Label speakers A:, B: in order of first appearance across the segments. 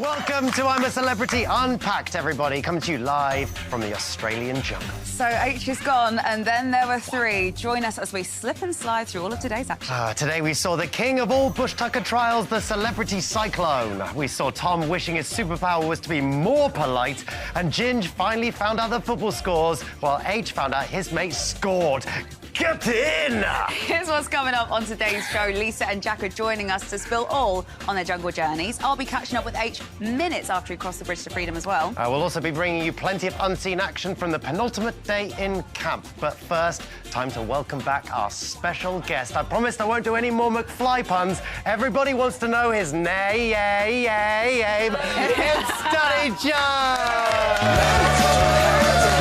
A: Welcome to I'm a Celebrity Unpacked, everybody. Coming to you live from the Australian jungle.
B: So Aitch is gone, and then there were three. Join us as we slip and slide through all of today's action.
A: Today we saw the king of all bush tucker trials, the celebrity cyclone. We saw Tom wishing his superpower was to be more polite, and Ginge finally found out the football scores, while Aitch found out his mate scored. Get in!
B: Here's what's coming up on today's show. Lisa and Jack are joining us to spill all on their jungle journeys. I'll be catching up with Aitch minutes after he crossed the bridge to freedom as well.
A: We'll also be bringing you plenty of unseen action from the penultimate day in camp. But first, time to welcome back our special guest. I promised I won't do any more McFly puns. Everybody wants to know his name. It's Danny Jones!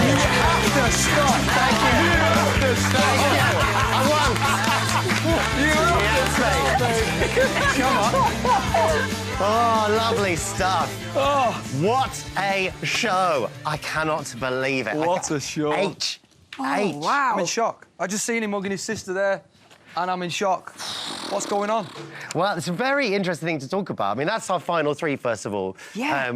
C: You have to stop. Thank you. You have to stop.
A: I won.
C: You have to stop. Come on.
A: Oh, lovely stuff.
C: Oh.
A: What a show. I cannot believe it.
C: What a show.
A: Aitch.
B: Oh, wow.
C: I'm in shock. I just seen him hugging his sister there, and I'm in shock. What's going on?
A: Well, it's a very interesting thing to talk about. I mean, that's our final three, first of all,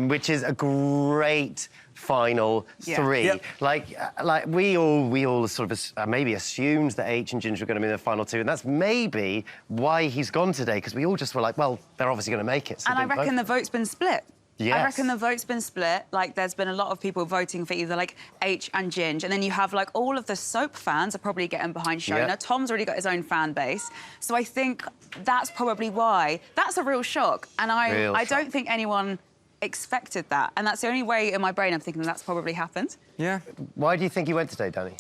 A: which is a great final three.
C: Yep.
A: Like we all sort of maybe assumed that Aitch and Ginger were going to be in the final two, and that's maybe why he's gone today, because we all just were like, well, they're obviously going to make it. So
B: And I reckon the vote's been split.
A: Yes.
B: I reckon the vote's been split. Like, there's been a lot of people voting for either, like, Aitch and Ginge. And then you have, like, all of the soap fans are probably getting behind Shona.
A: Yeah.
B: Tom's already got his own fan base. So I think that's probably why. That's a real shock. And I don't think anyone expected that. And that's the only way in my brain I'm thinking that's probably happened.
C: Yeah.
A: Why do you think he went today, Danny?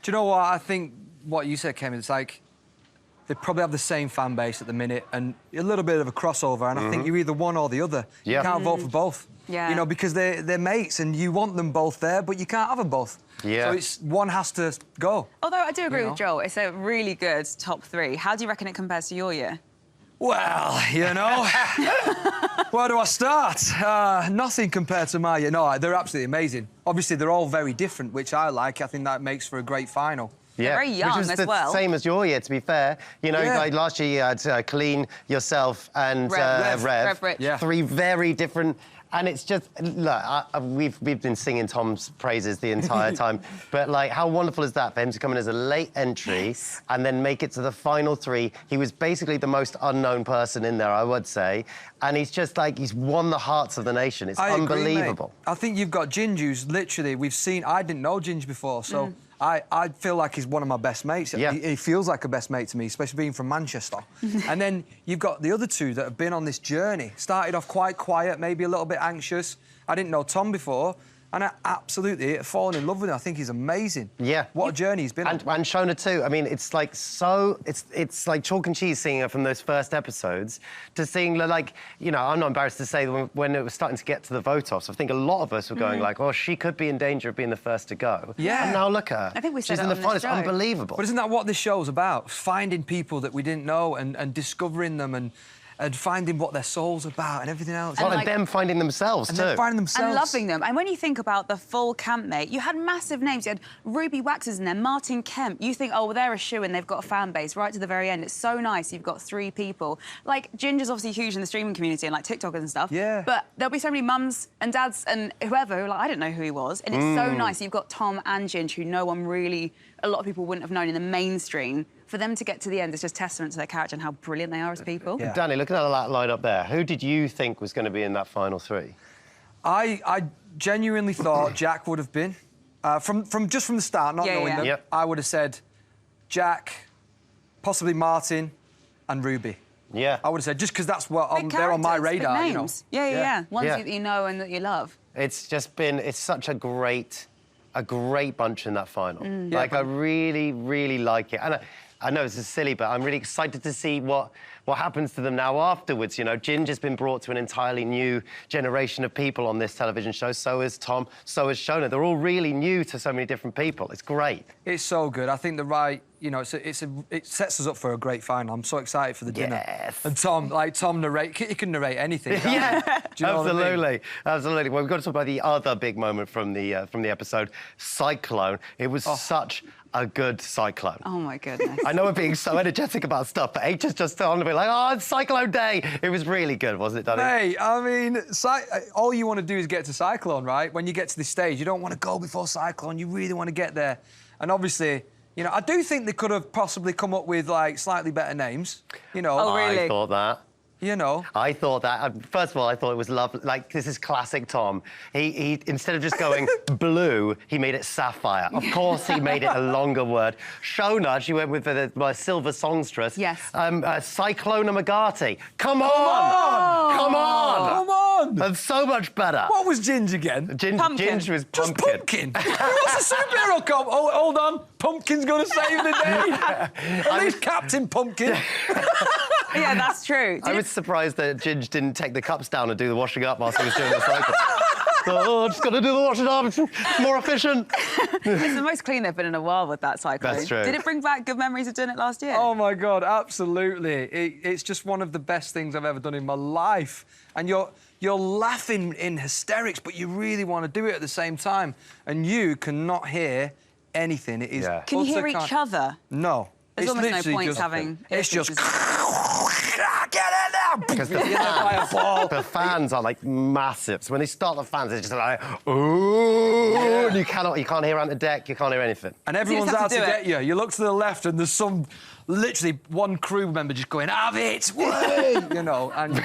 C: Do you know what? I think what you said, Kemi, it's like they probably have the same fan base at the minute and a little bit of a crossover, and I think you're either one or the other.
A: Yeah.
C: You can't vote for both.
B: Yeah.
C: You know, because they're mates and you want them both there, but you can't have them both.
A: Yeah.
C: So one has to go.
B: Although I do agree
C: You
B: with
C: know?
B: Joel, it's a really good top three. How do you reckon it compares to your year?
C: Well, you know, where do I start? Nothing compared to my year. No, they're absolutely amazing. Obviously, they're all very different, which I like. I think that makes for a great final.
A: Yeah,
B: very young
A: which was
B: as
A: the
B: well.
A: same as your year, to be fair. You know, like last year you had Colleen, yourself, and Rev.
B: Rich.
C: Yeah.
A: Three very different. And it's just, look, we've been singing Tom's praises the entire time, but, like, how wonderful is that for him to come in as a late entry and then make it to the final three? He was basically the most unknown person in there, I would say, and he's just, like, he's won the hearts of the nation. It's unbelievable.
C: Agree, I think you've got Ginge, who's literally, I didn't know Ginge before, so I feel like he's one of my best mates.
A: Yeah.
C: He feels like a best mate to me, especially being from Manchester. And then you've got the other two that have been on this journey. Started off quite quiet, maybe a little bit anxious. I didn't know Tom before, and I absolutely fallen in love with him. I think he's amazing.
A: Yeah.
C: What a journey he's been on.
A: And Shona too. I mean, it's like it's like chalk and cheese seeing her from those first episodes to seeing, like, you know, I'm not embarrassed to say that when it was starting to get to the vote-offs, I think a lot of us were going like, oh, she could be in danger of being the first to go.
C: Yeah.
A: And now look at her.
B: I think we said
A: she's
B: it
A: in the
B: on
A: final.
B: this
A: It's
B: show.
A: unbelievable.
C: But isn't that what this show's about? Finding people that we didn't know and discovering them and finding what their soul's about and everything else.
A: Well, and
B: like-
A: them finding themselves,
C: And
A: too.
C: then finding themselves.
B: And loving them. And when you think about the full campmate, you had massive names. You had Ruby Waxes in there, Martin Kemp. You think, oh, well, they're a shoo-in, they've got a fan base right to the very end. It's so nice you've got three people. Like, Ginger's obviously huge in the streaming community and, like, TikTokers and stuff.
C: Yeah.
B: But there'll be so many mums and dads and whoever who are like, I didn't know who he was. And it's so nice you've got Tom and Ginge, who no one really, a lot of people wouldn't have known in the mainstream. For them to get to the end is just testament to their character and how brilliant they are as people.
C: Yeah.
A: Danny, look at that line up there. Who did you think was going to be in that final three?
C: I genuinely thought Jack would have been. From the start, not knowing them,
A: Yep.
C: I would have said Jack, possibly Martin and Ruby.
A: Yeah.
C: I would have said, just because that's what
B: Big
C: they're on my
B: characters, big
C: radar, you know.
B: names. Yeah. Ones
A: Yeah.
B: that you know and that you love.
A: It's just been, it's such a great bunch in that final. Like, I really, really like it. And I know this is silly, but I'm really excited to see what happens to them now afterwards. You know, Ginge has been brought to an entirely new generation of people on this television show. So is Tom, so is Shona. They're all really new to so many different people. It's great.
C: It's so good. I think it sets us up for a great final. I'm so excited for the dinner.
A: Yes.
C: And Tom he can narrate anything. Can't
A: Yeah,
C: he? Do you know what I mean?
A: absolutely, absolutely. Well, we've got to talk about the other big moment from the episode, Cyclone. It was such a good cyclone.
B: Oh, my goodness.
A: I know we're being so energetic about stuff, but Aitch is just on to be like, oh, it's Cyclone Day. It was really good, wasn't it, Danny?
C: Hey, I mean, all you want to do is get to Cyclone, right? When you get to this stage, you don't want to go before Cyclone. You really want to get there. And obviously, you know, I do think they could have possibly come up with, like, slightly better names, you know.
B: Oh, really?
A: I thought that.
C: You know.
A: I thought that. First of all, I thought it was lovely. Like, this is classic Tom. He instead of just going blue, he made it sapphire. Of course, he made it a longer word. Shona, she went with my silver songstress.
B: Yes.
A: Cyclone Magati. Come on!
C: Come on!
A: Come on!
C: Come on!
A: That's so much better.
C: What was Ginge again?
B: Pumpkin.
A: Ginge was
C: Just
A: pumpkin.
C: Pumpkin? What's a superhero come? Oh, hold on. Pumpkin's going to save the day. At least Captain Pumpkin.
B: Yeah, that's true.
A: I was surprised that Ginge didn't take the cups down and do the washing up whilst he was doing the cycle. Oh, just got to do the washing up. It's more efficient.
B: It's the most clean they've been in a while with that cyclone.
A: That's true.
B: Did it bring back good memories of doing it last year?
C: Oh, my God, absolutely. It's just one of the best things I've ever done in my life. And you're laughing in hysterics, but you really want to do it at the same time. And you cannot hear anything. It is...
A: Yeah.
B: Can you hear each other?
C: No.
B: There's almost no point having...
C: It's just... Get in there!
A: Because the fans are like massive. So when they start the fans, it's just like, ooh, and you can't hear on the deck, you can't hear anything.
C: And everyone's
B: have
C: out
B: to
C: to
B: do
C: get you. You look to the left and there's literally one crew member just going, have it, way! You know, and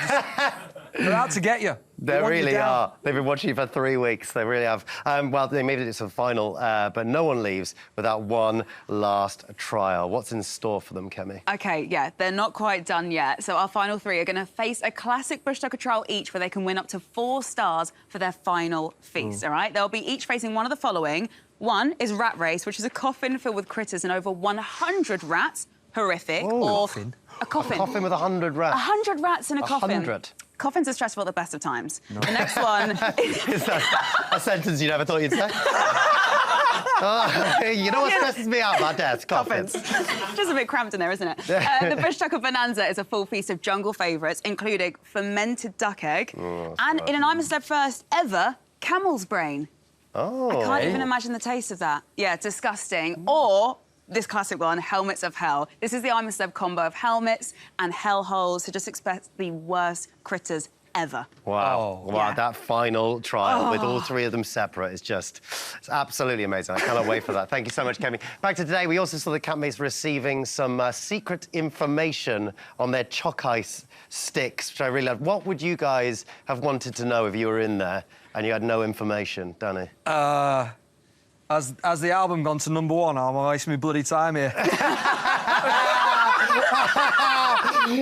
C: they're out to get you.
A: They really are. They've been watching you for 3 weeks. They really have. Well, they made it to the final, but no one leaves without one last trial. What's in store for them, Kemi?
B: OK, yeah, they're not quite done yet. So our final 3 are going to face a classic bush tucker trial each, where they can win up to 4 stars for their final feast, all right? They'll be each facing one of the following. One is Rat Race, which is a coffin filled with critters and over 100 rats. Horrific.
C: Ooh,
B: or
C: coffin.
B: A coffin.
A: A coffin with 100 rats.
B: 100 rats in a coffin.
A: 100?
B: Coffins are stressful at the best of times. No. The next one...
A: Is that a sentence you never thought you'd say? You know what stresses me out about death? Coffins.
B: Just a bit cramped in there, isn't it? The Bush Tucker Bonanza is a full feast of jungle favourites, including fermented duck egg, and in an I'm a Celeb first ever, camel's brain.
A: Oh.
B: I can't even imagine the taste of that. Yeah, disgusting. Or this classic one, helmets of hell. This is the I'm a Celeb combo of helmets and hell holes, so just expect the worst critters ever.
A: Wow.
C: Oh,
A: wow,
B: yeah.
A: That final trial with all 3 of them separate is just... It's absolutely amazing. I cannot wait for that. Thank you so much, Kemi. Back to today, we also saw the campmates receiving some secret information on their chalk ice sticks, which I really loved. What would you guys have wanted to know if you were in there and you had no information, Danny?
C: Has the album gone to #1? I'm wasting my bloody time here.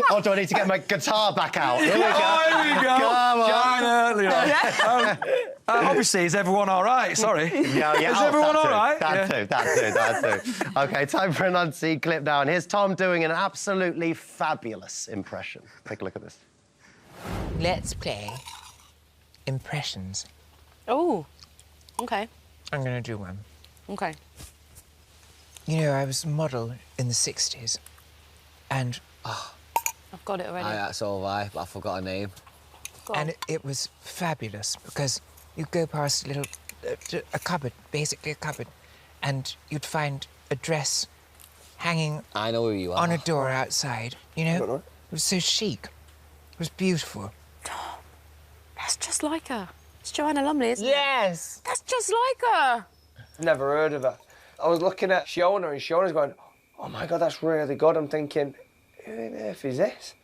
A: Oh, do I need to get my guitar back out? Here we go.
C: Oh, here we go.
A: Come on.
C: Obviously, is everyone all right? Sorry.
A: Yeah,
C: Is everyone all right?
A: That too. OK, time for an unseen clip now. And here's Tom doing an absolutely fabulous impression. Take a look at this.
D: Let's play impressions.
E: Oh, OK.
D: I'm going to do one.
E: OK.
D: You know, I was a model in the 60s, and...
E: I've got it already.
F: So have I, but I forgot her name.
D: And it was fabulous, because you'd go past a little... a cupboard, basically a cupboard, and you'd find a dress hanging...
F: I know who you are.
D: ...on a door outside, you know? It was so chic. It was beautiful.
E: That's just like her. It's Joanna Lumley, isn't it?
D: Yes!
E: That's just like her.
G: Never heard of her. I was looking at Shona, and Shona's going, oh my God, that's really good. I'm thinking, who on earth is this?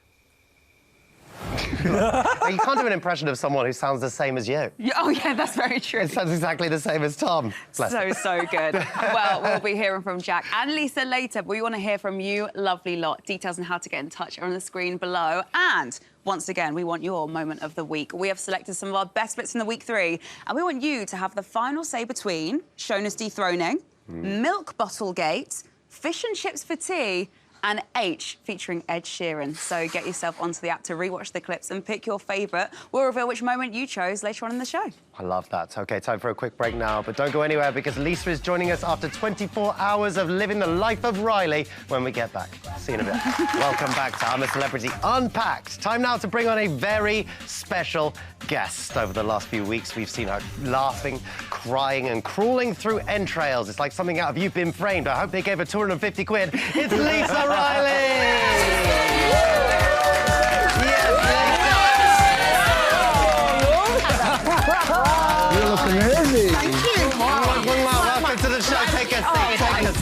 A: You can't do an impression of someone who sounds the same as you.
B: Yeah, oh, yeah, that's very true.
A: It sounds exactly the same as Tom. Bless him.
B: So good. Well, we'll be hearing from Jack and Lisa later, but we want to hear from you, lovely lot. Details on how to get in touch are on the screen below. And once again, we want your moment of the week. We have selected some of our best bits in the week 3, and we want you to have the final say between Shona's dethroning, Milk Bottle Gate, Fish and Chips for Tea, and Aitch featuring Ed Sheeran. So get yourself onto the app to rewatch the clips and pick your favourite. We'll reveal which moment you chose later on in the show.
A: I love that. OK, time for a quick break now, but don't go anywhere because Lisa is joining us after 24 hours of living the life of Riley when we get back. See you in a bit. Welcome back to I'm a Celebrity Unpacked. Time now to bring on a very special guest. Over the last few weeks, we've seen her laughing, crying and crawling through entrails. It's like something out of You've Been Framed. I hope they gave her 250 quid. It's Lisa Riley!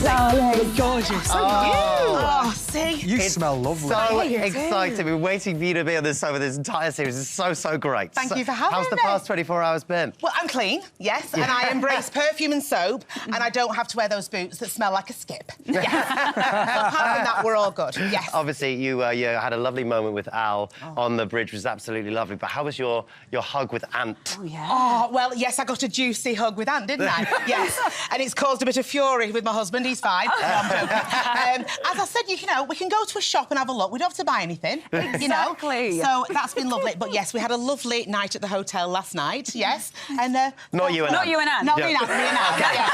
H: darling. Gorgeous.
I: Oh, see?
C: You smell lovely.
A: So excited. We've been waiting for you to be on this over this entire series. It's so great.
I: Thank you for having
A: How's the
I: me.
A: past 24 hours been?
I: Well, I'm clean, yes, and I embrace perfume and soap, and I don't have to wear those boots that smell like a skip. Yes. So apart from that, we're all good, yes.
A: Obviously, you had a lovely moment with Al on the bridge, which was absolutely lovely. But how was your hug with Ant?
B: Oh, yeah.
I: Oh, well, yes, I got a juicy hug with Ant, didn't I? Yes. And it's caused a bit of fury with my husband. He's fine. No, I'm joking. As I said, you know, we can go to a shop and have a look. We don't have to buy anything, you know.
B: Exactly.
I: So that's been lovely. But, yes, we had a lovely night at the hotel last night, yes. And
A: Not you and Ant.
B: Not you and Ant.
I: Not me and Ant, me and Ant. Yeah.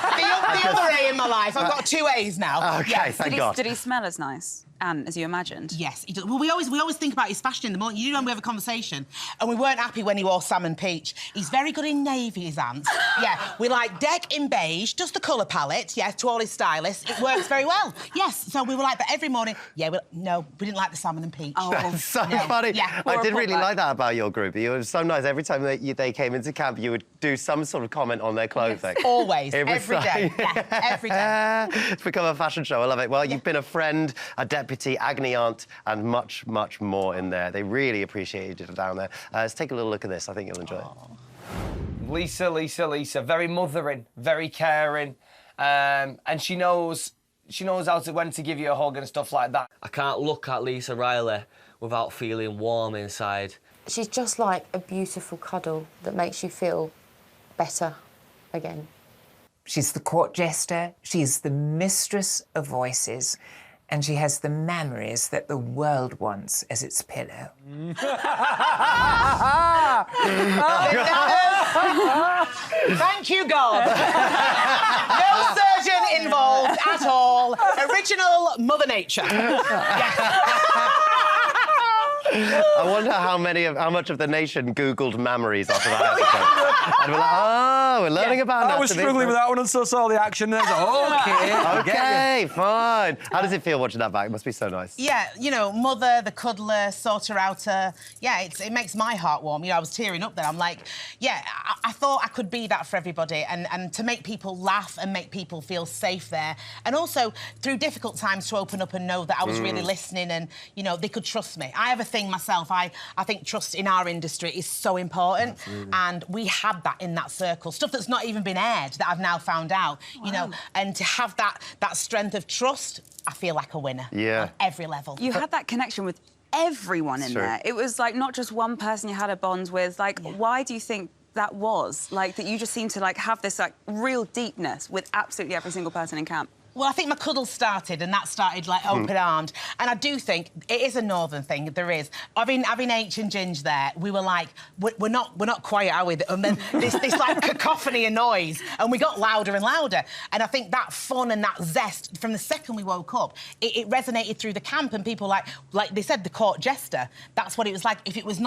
I: The other A in my life. I've got 2 A's now.
A: Okay,
I: Yes.
A: thank God.
B: Did he smell as nice, Ant, as you imagined?
I: Yes, he does. Well, we always think about his fashion in the morning. You know, when we have a conversation, and we weren't happy when he wore salmon peach. He's very good in navy, his Ant. Yeah, we like deck in beige, just the colour palette, yes, to all his stylists. It works very well. Yes, so we were like that every morning. Yeah, no, we didn't like the salmon and peach.
B: Oh,
A: That's so
I: no.
A: funny.
I: Yeah.
A: I did
B: We'll
A: really
B: report
A: like that about your group. You were so nice. Every time they came into camp, you would do some sort of comment on their clothing.
I: Always,
A: It was
I: every
A: so-
I: day. Yeah, every day.
A: It's become a fashion show. I love it. Well, you've been a friend, a deputy, agony aunt, and much more in there. They really appreciated you down there. Let's take a little look at this. I think you'll enjoy it.
G: Lisa, very mothering, very caring, and she knows when to give you a hug and stuff like that.
F: I can't look at Lisa Riley without feeling warm inside.
E: She's just like a beautiful cuddle that makes you feel better again.
D: She's the court jester, she's the mistress of voices, and she has the memories that the world wants as its pillow.
I: Thank you, God. No surgeon involved at all. Original Mother Nature.
A: I wonder how much of the nation Googled memories after that episode. And we're like, oh, we're learning about
C: I was
A: anatomy.
C: struggling with that one until I saw the action. And I was like,
A: Okay, fine. How does it feel watching that back? It must be so nice.
I: Yeah, you know, mother, the cuddler, sorter outer. Yeah, it makes my heart warm. You know, I was tearing up there. I'm like, yeah, I thought I could be that for everybody and to make people laugh and make people feel safe there. And also, through difficult times, to open up and know that I was really listening and, you know, they could trust me. I have a thing myself. I think trust in our industry is so important. And we had that in that circle. Stuff that's not even been aired that I've now found out, you know. And to have that strength of trust, I feel like a winner.
A: Yeah.
I: On every level.
B: You had that connection with everyone in
A: True.
B: there. It was like not just one person you had a bond with. Like, why do you think that was? Like, that you just seem to like have this like real deepness with absolutely every single person in camp?
I: Well, I think my cuddle started, and that started, like, open-armed. And I do think it is a northern thing, there is. Having Aitch and Ginge there, we were like, we're not quiet, are we? And then this like, cacophony of noise, and we got louder and louder. And I think that fun and that zest, from the second we woke up, it resonated through the camp, and people, like they said, the court jester, that's what it was like. If it was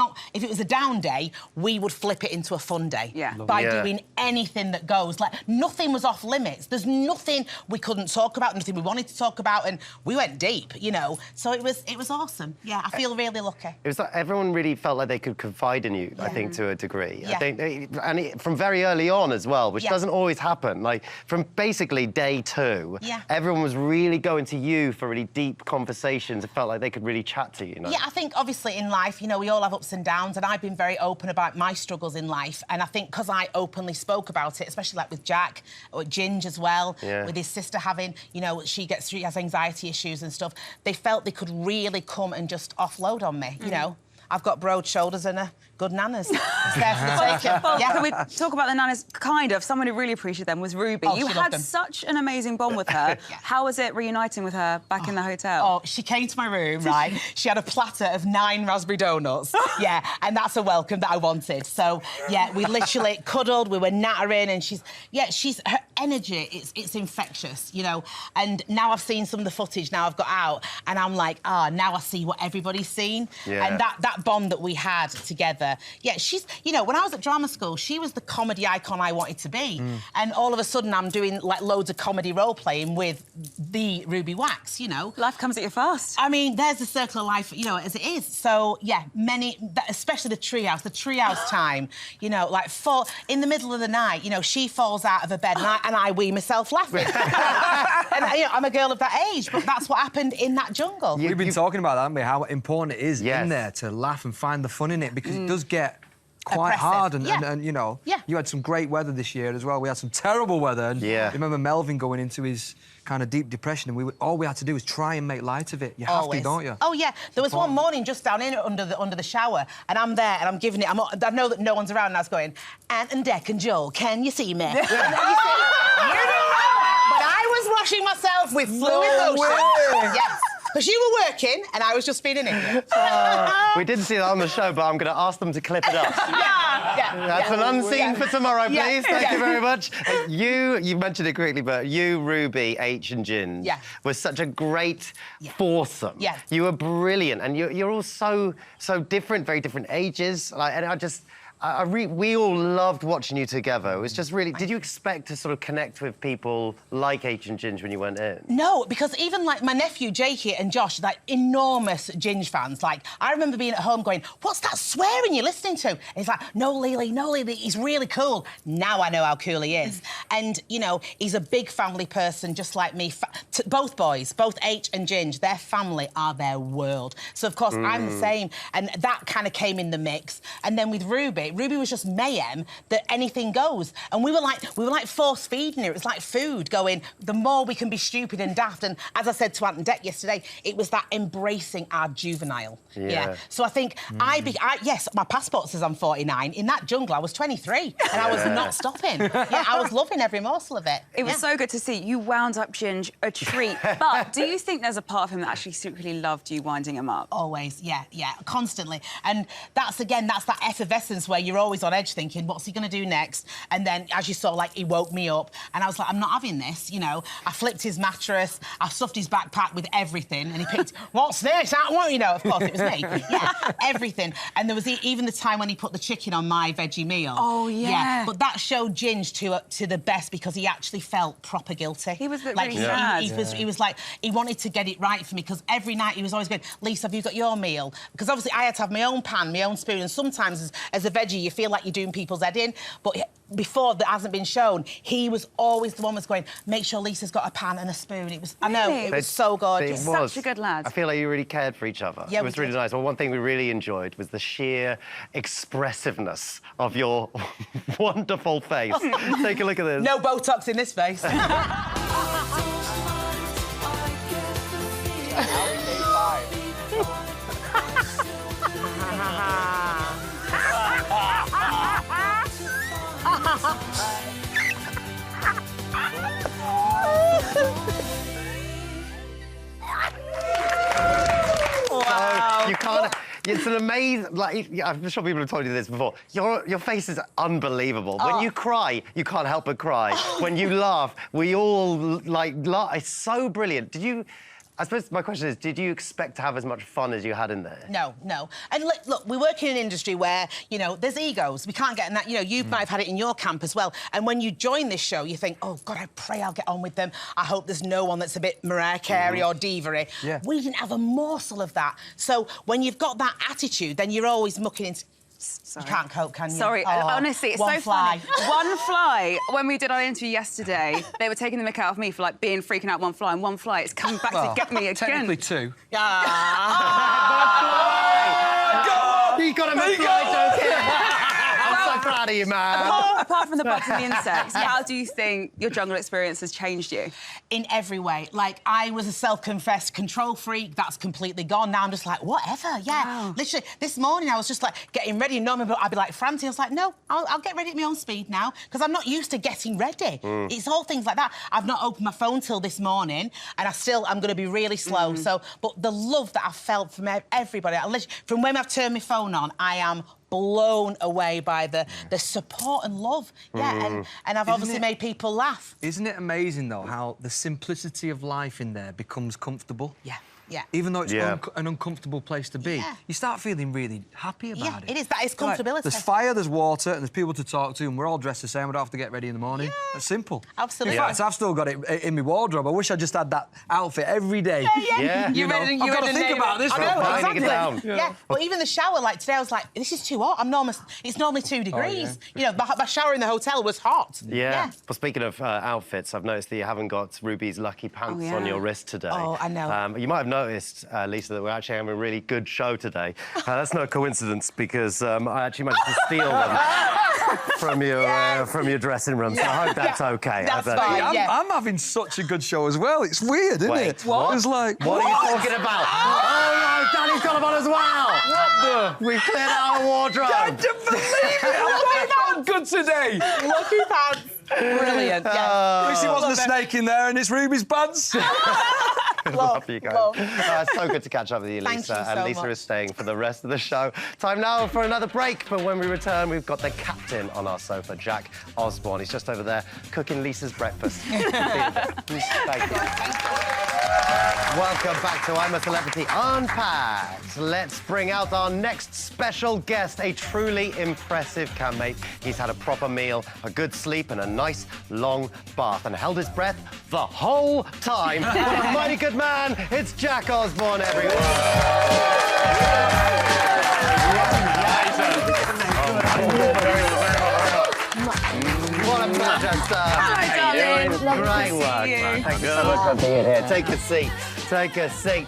I: a down day, we would flip it into a fun day.
B: Yeah.
I: By doing anything that goes. Like, nothing was off limits. There's nothing we couldn't talk about, nothing we wanted to talk about, and we went deep, you know. So it was awesome. Yeah, I feel really lucky.
A: It was like everyone really felt like they could confide in you, I think, to a degree.
I: Yeah.
A: I think, from very early on as well, which doesn't always happen. Like, from basically day 2, everyone was really going to you for really deep conversations. It felt like they could really chat to you, you know?
I: Yeah, I think, obviously, in life, you know, we all have ups and downs, and I've been very open about my struggles in life, and I think because I openly spoke about it, especially, like, with Jack, or Ginge as well, with his sister having, you know, she has anxiety issues and stuff, they felt they could really come and just offload on me, you know. I've got broad shoulders and a good nanas. It's there for the taking.
B: Well, can we talk about the nanas? Kind of. Someone who really appreciated them was Ruby.
I: Oh,
B: you
I: she loved
B: had
I: them.
B: such an amazing bond with her. How was it reuniting with her back in the hotel?
I: Oh, she came to my room, right? She had a platter of 9 raspberry donuts. Yeah, and that's a welcome that I wanted. So, yeah, we literally cuddled, we were nattering, and her energy, it's infectious, you know. And now I've seen some of the footage now I've got out, and I'm like, now I see what everybody's seen.
A: Yeah.
I: And that bond that we had together together. Yeah, she's, you know, when I was at drama school, she was the comedy icon I wanted to be. And all of a sudden, I'm doing, like, loads of comedy role-playing with the Ruby Wax, you know.
B: Life comes at you fast.
I: I mean, there's the circle of life, you know, as it is. So, yeah, especially the treehouse time, you know, like, in the middle of the night, you know, she falls out of her bed and I wee myself laughing. And, you know, I'm a girl of that age, but that's what happened in that jungle.
C: We've been talking about that, haven't we? How important it is in there to laugh and find the fun in it, because it does get quite hard, and you know, you had some great weather this year as well. We had some terrible weather, and I remember Melvin going into his kind of deep depression, and all we had to do was try and make light of it. You have to, don't you?
I: Oh yeah, there was one morning just down in under the shower, and I'm there and I'm giving it. I know that no one's around, and I was going, Ant and Dec and Joel, can you see me? But I was washing myself with fluid lotion. Yes. Because you were working and I was just being an idiot.
A: We didn't see that on the show, but I'm going to ask them to clip it up. That's an unseen for tomorrow, please. Thank you very much. You mentioned it quickly, but you, Ruby, Aitch and Ginge were such a great foursome.
I: Yeah.
A: You were brilliant, and you're all so different, very different ages. We all loved watching you together. It was just really... Did you expect to sort of connect with people like Aitch and Ginge when you went in?
I: No, because even, like, my nephew, Jakey, and Josh, like, enormous Ginge fans. Like, I remember being at home going, what's that swearing you're listening to? And he's like, no, Lily, he's really cool. Now I know how cool he is. And, you know, he's a big family person, just like me. Both boys, both Aitch and Ginge, their family are their world. So, of course, I'm the same. And that kind of came in the mix. And then with Ruby was just mayhem, that anything goes. And we were like force feeding her. It was like food, going, the more we can be stupid and daft. And as I said to Ant and Dec yesterday, it was that embracing our juvenile. Yeah. So I think yes, my passport says I'm 49. In that jungle, I was 23, and I was not stopping. I was loving every morsel of it.
B: It was so good to see. You wound up Ginge a treat. But do you think there's a part of him that actually secretly loved you winding him up?
I: Always, yeah, constantly. And that's that effervescence where you're always on edge thinking, what's he going to do next? And then, as you saw, like, he woke me up, and I was like, I'm not having this, you know. I flipped his mattress, I stuffed his backpack with everything, and he picked, what's this? You know, of course, it was me. Yeah, everything. And there was even the time when he put the chicken on my veggie meal.
B: Oh, yeah.
I: But that showed Ginge to the best, because he actually felt proper guilty.
B: He was really sad.
I: He was like, he wanted to get it right for me, because every night he was always going, Lisa, have you got your meal? Because obviously I had to have my own pan, my own spoon, and sometimes as a veggie you feel like you're doing people's head in, but before that hasn't been shown, he was always the one was going, make sure Lisa's got a pan and a spoon. It was, I know, it was so gorgeous.
A: It was.
B: Such a good lad.
A: I feel like you really cared for each other.
I: Yeah,
A: it was really nice. Well, one thing we really enjoyed was the sheer expressiveness of your wonderful face. Take a look at this.
I: No Botox in this face.
A: Wow. You can't... It's an amazing... Like, I'm sure people have told you this before. Your face is unbelievable. When you cry, you can't help but cry. When you laugh, we all, like, laugh. It's so brilliant. Did you... I suppose my question is, did you expect to have as much fun as you had in there?
I: No. And look, we work in an industry where, you know, there's egos. We can't get in that. You know, you might have had it in your camp as well. And when you join this show, you think, oh, God, I pray I'll get on with them. I hope there's no one that's a bit Mariah Carey or diva-y. Yeah. We didn't have a morsel of that. So when you've got that attitude, then you're always mucking into...
B: Sorry.
I: You can't cope, can you?
B: Sorry, honestly, it's so
I: funny.
B: One fly. When we did our interview yesterday, they were taking the mick out of me for, like, freaking out one fly, and one fly. It's coming back to get me again.
C: Technically two.
A: Go on! You got him a fly joke. I'm so proud of you, man.
B: Apart from the bugs and the insects, how do you think your jungle experience has changed you?
I: In every way. Like, I was a self-confessed control freak. That's completely gone. Now I'm just like, whatever, yeah. Wow. Literally, this morning I was just, like, getting ready. Normally I'd be, like, frantic. I was like, no, I'll get ready at my own speed now, because I'm not used to getting ready. It's all things like that. I've not opened my phone till this morning, and I'm going to be really slow. So, but the love that I've felt from everybody, from when I've turned my phone on, I am blown away by the support and love. Yeah, and I've obviously made people laugh.
C: Isn't it amazing, though, how the simplicity of life in there becomes comfortable?
I: Yeah. Yeah.
C: Even though it's an uncomfortable place to be, you start feeling really happy about it.
I: It is. That is comfortability.
C: Like, there's fire, there's water, and there's people to talk to, and we're all dressed the same. We don't have to get ready in the morning.
I: Yeah.
C: It's simple.
I: Absolutely.
C: In fact, I've still got it in my wardrobe. I wish I just had that outfit every day.
A: Yeah.
C: You know, I've got to think about this.
I: I know,
A: Winding it down.
I: Yeah. But even the shower, like today, I was like, this is too hot. It's normally 2 degrees. You know, my shower in the hotel was hot.
A: Yeah. Well, speaking of outfits, I've noticed that you haven't got Ruby's lucky pants on your wrist today.
I: Oh, I know.
A: You might have noticed, Lisa, that we're actually having a really good show today. That's no coincidence because I actually managed to steal them from your dressing room. So I hope that's okay.
I: That's fine.
C: I'm having such a good show as well. It's weird, isn't it?
A: What?
C: It's like,
A: what are you talking about? Oh, no, Danny's got them on as well.
C: What the?
A: We've cleared out our wardrobe.
C: I don't believe it. I felt good today.
I: Lucky pants. Brilliant.
C: At least it wasn't a snake in there, and it's Ruby's pants.
A: Love you guys. So good to catch up with you, Lisa.
I: Thank you so
A: and Lisa
I: much.
A: is staying for the rest of the show. Time now for another break, but when we return, we've got the captain on our sofa, Jack Osborne. He's just over there cooking Lisa's breakfast. Thank you. Welcome back to I'm a Celebrity Unpacked. Let's bring out our next special guest, a truly impressive campmate. He's had a proper meal, a good sleep, and a nice long bath, and held his breath the whole time. What a mighty good man. It's Jack Osborne, everyone. What a pleasure, sir.
B: Hi, darling.
A: Great work, man. Thank you so much for being here. Take a seat. Take a seat.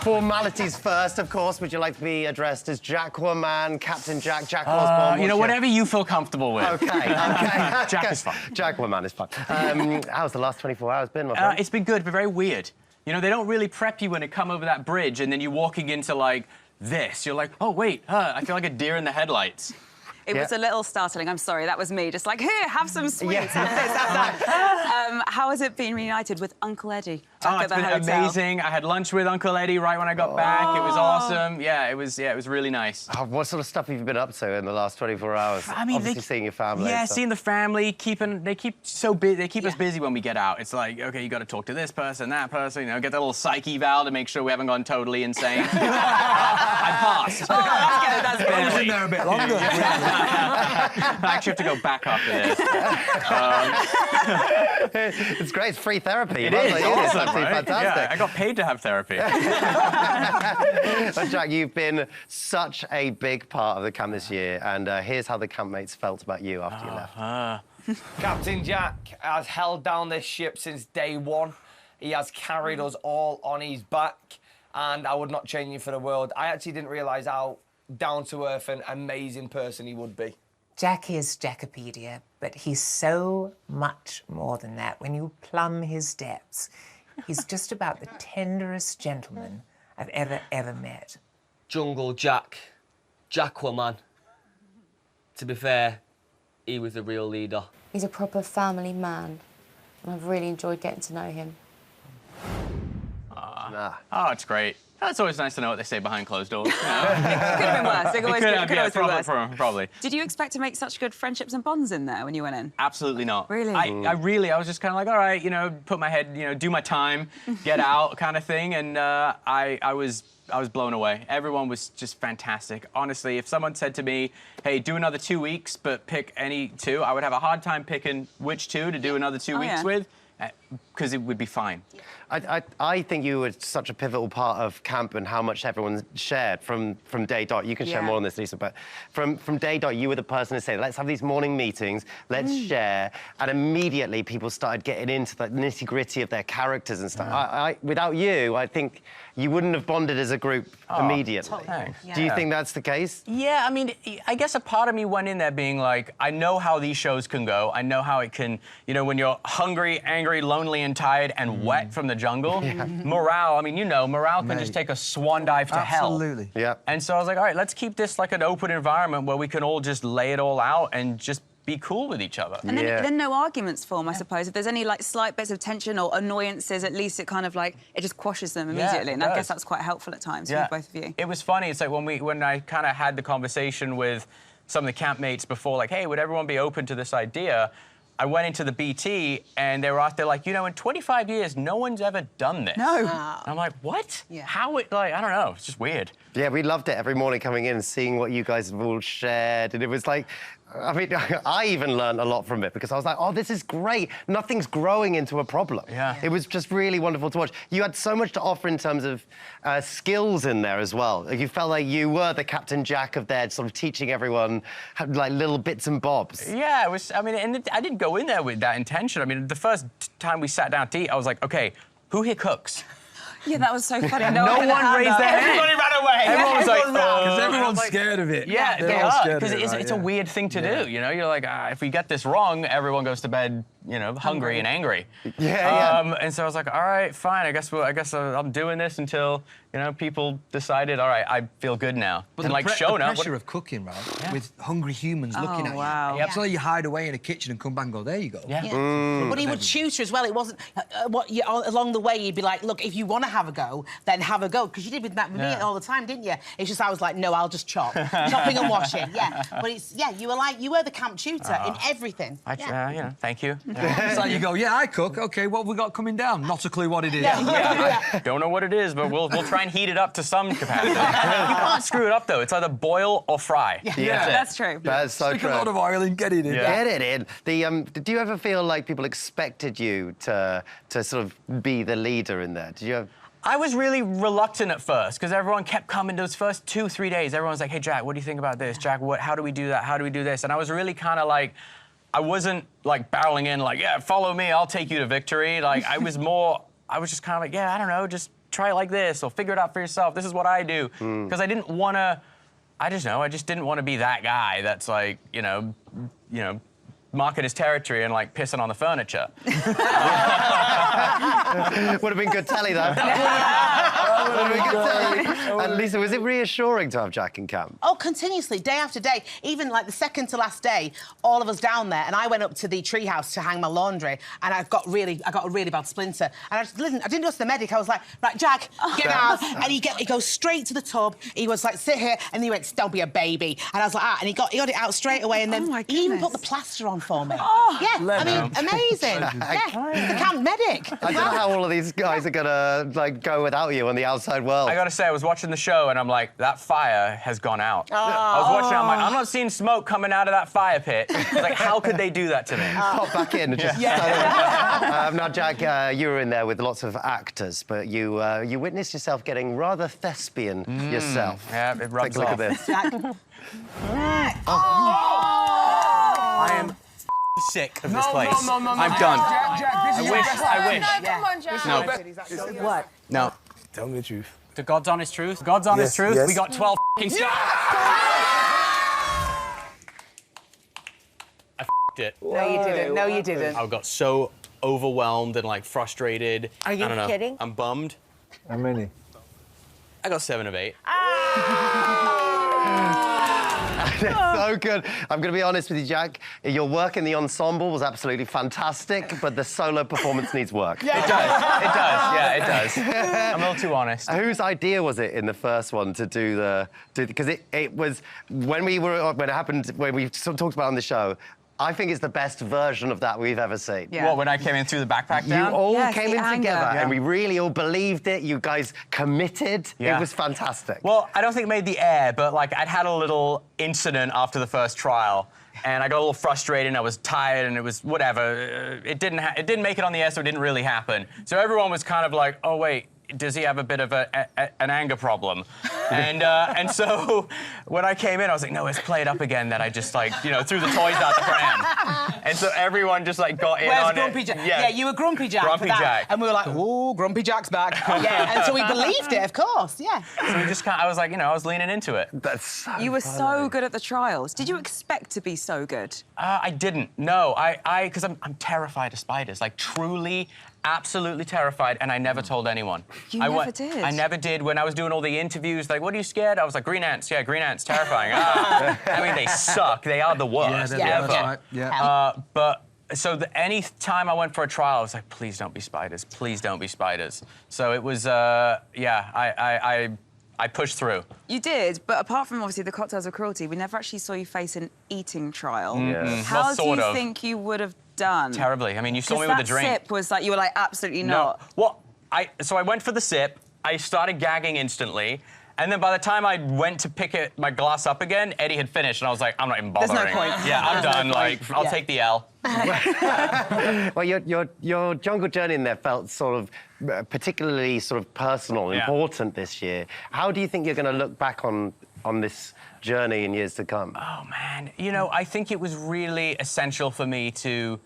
A: Formalities first, of course. Would you like to be addressed as Jackwoman, Captain Jack, Jack Osborne?
J: You know, whatever you feel comfortable with.
A: Okay.
J: Jack is fine.
A: Jackwoman is fine. How's the last 24 hours been, my friend?
J: It's been good, but very weird. You know, they don't really prep you when you come over that bridge and then you're walking into, like, this. You're like, oh, wait, I feel like a deer in the headlights.
B: It was a little startling. I'm sorry, that was me. Just like, here, have some sweets. Have this, have that. How has it been reunited with Uncle Eddie back at the hotel?
J: It's been amazing. I had lunch with Uncle Eddie right when I got back. It was awesome. Yeah, it was really nice.
A: What sort of stuff have you been up to in the last 24 hours?
J: I mean,
A: obviously seeing your family.
J: Yeah, seeing the family. They keep us busy when we get out. It's like, okay, you got to talk to this person, that person. You know, get that little psyche eval to make sure we haven't gone totally insane. I passed.
B: Oh, that's good. That's good.
C: I was in there a bit longer.
J: I actually have to go back after this.
A: It's great. It's free therapy.
J: It is. It's awesome,
A: absolutely
J: right?
A: fantastic.
J: Yeah, I got paid to have therapy.
A: But Jack, you've been such a big part of the camp this year, and here's how the campmates felt about you after you left.
G: Captain Jack has held down this ship since day one. He has carried us all on his back, and I would not change him for the world. I actually didn't realise how down-to-earth and amazing person he would be.
D: Jack is Jackopedia, but he's so much more than that. When you plumb his depths, he's just about the tenderest gentleman I've ever met.
F: Jungle Jack. Jackwoman. To be fair, he was the real leader.
E: He's a proper family man, and I've really enjoyed getting to know him.
J: Oh, it's great. It's always nice to know what they say behind closed doors. You know?
B: It could have been worse. It could always be worse.
J: Probably.
B: Did you expect to make such good friendships and bonds in there when you went in?
J: Absolutely not.
B: Really?
J: I was just kind of like, all right, you know, put my head, you know, do my time, get out kind of thing. And I was blown away. Everyone was just fantastic. Honestly, if someone said to me, hey, do another 2 weeks, but pick any two, I would have a hard time picking which two to do another 2 weeks with, because it would be fine.
A: I think you were such a pivotal part of camp and how much everyone shared from day dot. You can share more on this, Lisa, but from day dot, you were the person to say, let's have these morning meetings, let's share, and immediately people started getting into the nitty-gritty of their characters and stuff. Without you, I think you wouldn't have bonded as a group immediately.
J: Totally.
A: Do you think that's the case?
J: Yeah, I mean, I guess a part of me went in there being like, I know how these shows can go. I know how it can, you know, when you're hungry, angry, lonely, and tired, and wet from the jungle, morale, I mean, you know, morale can just take a swan dive to hell.
C: Absolutely.
A: Yeah.
J: And so I was like, all right, let's keep this like an open environment where we can all just lay it all out and just be cool with each other.
B: And then no arguments form, I suppose. If there's any like slight bits of tension or annoyances, at least it kind of like, it just quashes them immediately. And I guess that's quite helpful at times for both of you.
J: It was funny. It's like when I kind of had the conversation with some of the campmates before, like, hey, would everyone be open to this idea? I went into the BT and they were out there like, you know, in 25 years, no one's ever done this.
B: No.
J: And I'm like, what?
B: Yeah.
J: How it, like, I don't know, it's just weird.
A: Yeah, we loved it every morning coming in and seeing what you guys have all shared. And it was like, I mean, I even learned a lot from it because I was like, oh, this is great. Nothing's growing into a problem.
J: Yeah.
A: It was just really wonderful to watch. You had so much to offer in terms of skills in there as well. Like, you felt like you were the Captain Jack of there, sort of teaching everyone like little bits and bobs.
J: Yeah, it was, I mean, and I didn't go in there with that intention. I mean, the first time we sat down to eat, I was like, okay, who here cooks?
B: Yeah, that was so funny.
J: No one raised their hand.
G: Everybody ran away.
J: Everyone was like,
C: Because everyone's scared of it.
J: Yeah,
C: They're
J: they
C: all
J: are,
C: scared of
J: because
C: it, right,
J: it's a weird thing to do, you know? You're like, if we get this wrong, everyone goes to bed, you know, hungry and angry.
A: Yeah.
J: And so I was like, all right, fine, I guess I'm doing this until, you know, people decided, all right, I feel good now.
C: But
J: and like
C: the
J: showing up.
C: pressure of cooking, right, with hungry humans looking at
B: wow.
C: you. Yep. So you hide away in a kitchen and come back and go, there you go.
J: Yeah.
I: But he would tutor as well. It wasn't along the way. You'd be like, look, if you want to have a go, then have a go, because you did with Matt with me all the time, didn't you? It's just I was like, no, I'll just chop, chopping and washing. Yeah, but it's you were the camp tutor in everything.
J: You know, thank you.
C: It's like you go, yeah, I cook. Okay, what have we got coming down? Not a clue what it is.
J: I don't know what it is, but we'll try and heat it up to some capacity. You can't screw it up though. It's either boil or fry.
A: Yeah.
B: That's true.
A: That's so
C: Stick
A: true.
C: a lot of oil in, get it in.
A: Get it in. Did you ever feel like people expected you to sort of be the leader in there? Did you have...
J: I was really reluctant at first because everyone kept coming those first 2-3 days. Everyone was like, hey, Jack, what do you think about this? Jack, how do we do that? How do we do this? And I was really kind of like, I wasn't like barreling in like, yeah, follow me, I'll take you to victory. Like, I was just kind of like, yeah, I don't know, just try it like this or figure it out for yourself. This is what I do. Because I didn't want to, I just didn't want to be that guy that's like, you know, marking his territory and like pissing on the furniture.
A: Would have been good telly, though. And Lisa, was it reassuring to have Jack in camp?
I: Oh, continuously, day after day. Even like the second to last day, all of us down there, and I went up to the treehouse to hang my laundry, and I got a really bad splinter. And I didn't go to the medic. I was like, right, Jack, get out. And he goes straight to the tub. He was like, sit here, and he went, don't be a baby. And I was like, and he got it out straight away, and then he even put the plaster on for me.
B: Oh,
I: yeah, I mean, amazing. Yeah, he's the camp medic.
A: I don't know how all of these guys are gonna like go without you in the outside world.
J: I gotta say, I was watching the show and I'm like, that fire has gone out. I was watching it, I'm like, I'm not seeing smoke coming out of that fire pit. I was like, how could they do that to me?
A: Pop back in and just... Now, Jack, you were in there with lots of actors, but you witnessed yourself getting rather thespian yourself.
J: Yeah, it rubs
A: Take a look
J: off.
A: at this.
I: Jack.
J: I am sick of this place. I'm done. I wish.
H: Come on, Jack.
J: No.
D: What?
J: No.
K: Tell me the truth.
J: The God's honest truth. God's honest truth.
K: yes.
J: We got 12 stars. I it.
D: No, you didn't. No, you didn't.
J: I got so overwhelmed and like frustrated.
D: Are you
J: I don't know.
D: kidding?
J: I'm bummed.
K: How many?
J: I got 7 of 8.
A: That's so good. I'm going to be honest with you, Jack. Your work in the ensemble was absolutely fantastic, but the solo performance needs work.
J: It does. It does. Yeah, it does. I'm a little too honest.
A: Whose idea was it in the first one to do because it was when we sort of talked about it on the show. I think it's the best version of that we've ever seen.
B: Yeah.
J: What, when I came in through the backpack down?
A: You all
B: Yes,
A: came
B: the
A: in
B: anger.
A: together, and we really all believed it. You guys committed.
J: Yeah.
A: It was fantastic.
J: Well, I don't think it made the air, but like I'd had a little incident after the first trial, and I got a little frustrated, and I was tired, and it was whatever. It didn't make it on the air, so it didn't really happen. So everyone was kind of like, oh wait, does he have a bit of an anger problem? And so when I came in, I was like, no, let's play it up again. That I just like, you know, threw the toys out the pram. And so everyone just like got in
I: Where's
J: on
I: Grumpy
J: it.
I: Jack? Yeah, you were Grumpy Jack.
J: Grumpy
I: for that.
J: Jack.
I: And we were like, ooh, Grumpy Jack's back. Yeah, and so we believed it, of course, yeah.
J: So we just I was like, you know, I was leaning into it.
A: That's so
B: You were
A: funny.
B: so good at the trials. Did you expect to be so good?
J: I didn't. No, because I'm terrified of spiders. Like truly, absolutely terrified, and I never told anyone.
B: You never did?
J: I never did. When I was doing all the interviews, like, what are you scared? I was like, green ants. Yeah, green ants, terrifying. I mean, they suck. They are the worst
C: they're the
J: ever.
C: worst, right? Yeah.
J: But so any time I went for a trial, I was like, please don't be spiders. Please don't be spiders. So it was, I pushed through.
B: You did, but apart from obviously the cocktails of cruelty, we never actually saw you face an eating trial.
A: Yeah.
B: How
J: Well,
B: do you
J: sort of.
B: think you would have done?
J: Terribly. I mean, you saw me
B: Because
J: with the
B: that
J: drink.
B: sip was like, you were like, absolutely not.
J: Well, so I went for the sip. I started gagging instantly. And then by the time I went to pick my glass up again, Eddie had finished, and I was like, I'm not even bothering.
B: There's no point.
J: Yeah, I'm done. I'll take the L.
A: Well, your jungle journey in there felt sort of particularly sort of personal, important this year. How do you think you're going to look back on this journey in years to come?
J: Oh, man. You know, I think it was really essential for me to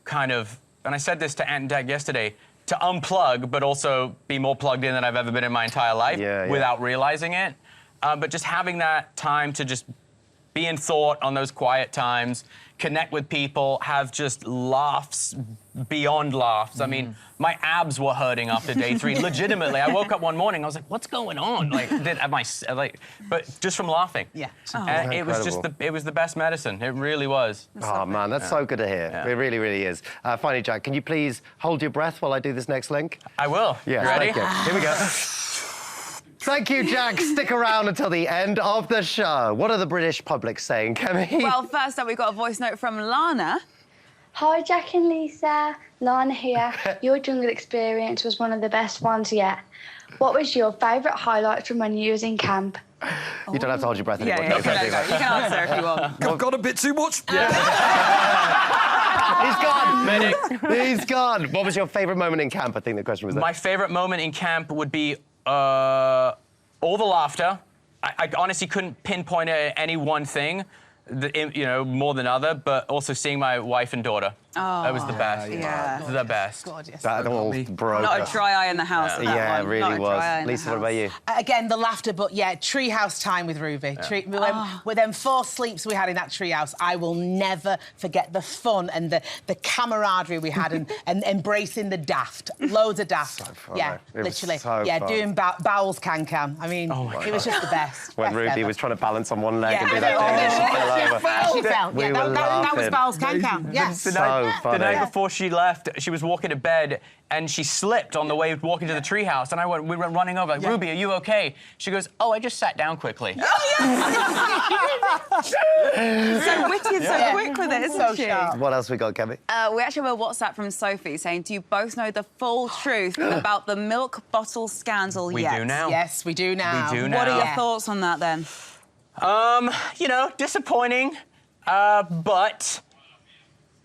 J: kind of, and I said this to Aunt and Dad yesterday, to unplug, but also be more plugged in than I've ever been in my entire life without realizing it. But just having that time to just be in thought on those quiet times, connect with people, have just laughs beyond laughs. I mean, my abs were hurting after day 3. Legitimately, I woke up one morning, I was like, what's going on? But just from laughing.
I: Yeah.
J: And it was just it was the best medicine. It really was.
A: Oh, man, that's so good to hear.
J: Yeah.
A: It really, really is. Finally, Jack, can you please hold your breath while I do this next link?
J: I will.
A: Yes,
J: Ready?
A: thank you. Here we go. Thank you, Jack. Stick around until the end of the show. What are the British public saying, Kemi?
B: Well, first up, we've got a voice note from Lana.
K: Hi, Jack and Lisa. Lana here. Your jungle experience was one of the best ones yet. What was your favourite highlight from when you was in camp?
A: You don't have to hold your breath anymore.
B: You can answer if you want.
C: I've got a bit too much.
A: He's gone. Medic. He's gone. What was your favourite moment in camp? I think the question was that.
J: My favourite moment in camp would be all the laughter. I honestly couldn't pinpoint any one thing, more than other, but also seeing my wife and daughter. That was the best.
B: Yeah.
J: The best.
I: Gorgeous.
A: That all broke.
B: Not a dry eye in the house. at that
A: Yeah, it
B: one.
A: really
B: Not a dry eye
A: was.
B: in the
A: Lisa, what about
B: house.
A: you?
I: Again, the laughter, but yeah, treehouse time with Ruby. With them 4 sleeps we had in that treehouse, I will never forget the fun and the camaraderie we had and embracing the daft. Loads of daft.
A: So fun,
I: yeah,
A: though. It was
I: literally.
A: so
I: Yeah,
A: fun.
I: doing bowels can. I mean, it was just the best.
A: When
I: Best
A: Ruby
I: ever.
A: was trying to balance on one leg
I: Yeah,
A: and do
I: I
A: that
I: know.
A: thing, and she fell over.
I: She fell.
A: We
I: Yeah,
A: were
I: that was
A: laughing.
I: bowels can. Yeah.
A: So
J: The
A: funny.
J: night before she left, she was walking to bed and she slipped on the way walking to the treehouse. And we were running over, like, Ruby, are you okay? She goes, oh, I just sat down quickly.
B: So witty and so quick with it, isn't she?
A: What else we got, Kemi?
B: We actually have a WhatsApp from Sophie saying, do you both know the full truth about the milk bottle scandal
J: We
B: yet?
J: do now.
I: Yes, we do now.
J: We do now.
B: What are your
I: Yeah.
B: thoughts on that then?
J: Disappointing, but